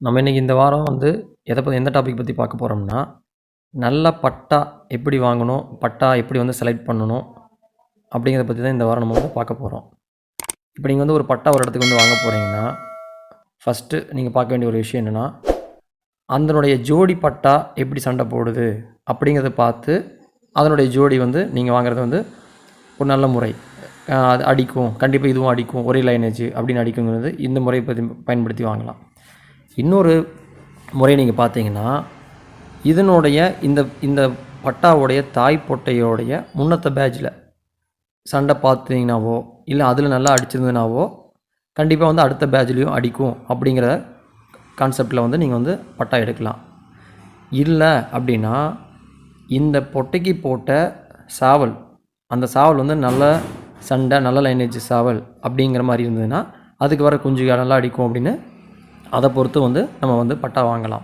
நம்ம இன்றைக்கி இந்த வாரம் எந்த டாபிக் பற்றி பார்க்க போகிறோம்னா, நல்ல பட்டா எப்படி வாங்கணும், பட்டா எப்படி செலக்ட் பண்ணணும் அப்படிங்கிறத பற்றி தான் இந்த வாரம் நம்ம பார்க்க போகிறோம். இப்போ நீங்கள் ஒரு பட்டா ஒரு இடத்துக்கு வாங்க போகிறீங்கன்னா, ஃபஸ்ட்டு நீங்கள் பார்க்க வேண்டிய ஒரு விஷயம் என்னென்னா, அதனுடைய ஜோடி பட்டா எப்படி சண்டை போடுது அப்படிங்கிறத பார்த்து, அதனுடைய ஜோடி நீங்கள் வாங்குறது ஒரு நல்ல முறை. அது அடிக்கும், கண்டிப்பாக இதுவும் அடிக்கும், ஒரே லைனேஜ் அப்படின்னு அடிக்குங்கிறது இந்த முறையை பயன்படுத்தி வாங்கலாம். இன்னொரு முறை நீங்கள் பார்த்தீங்கன்னா, இதனுடைய இந்த பட்டாவுடைய தாய் பொட்டையோடைய முன்னத்த பேட்சில் சண்டை பார்த்தீங்கன்னாவோ, இல்லை அதில் நல்லா அடிச்சிருந்ததுனாவோ, கண்டிப்பாக அடுத்த பேட்ச்லேயும் அடிக்கும் அப்படிங்கிற கான்செப்டில் நீங்கள் பட்டா எடுக்கலாம். இல்லை அப்படின்னா, இந்த பொட்டைக்கு போட்ட சாவல், அந்த சாவல் நல்ல சண்டை, நல்ல லைனேஜ் சாவல் அப்படிங்கிற மாதிரி இருந்ததுன்னா, அதுக்கு வர குஞ்சுகள் நல்லா அடிக்கும் அப்படின்னு அதை பொறுத்து நம்ம பட்டா வாங்கலாம்.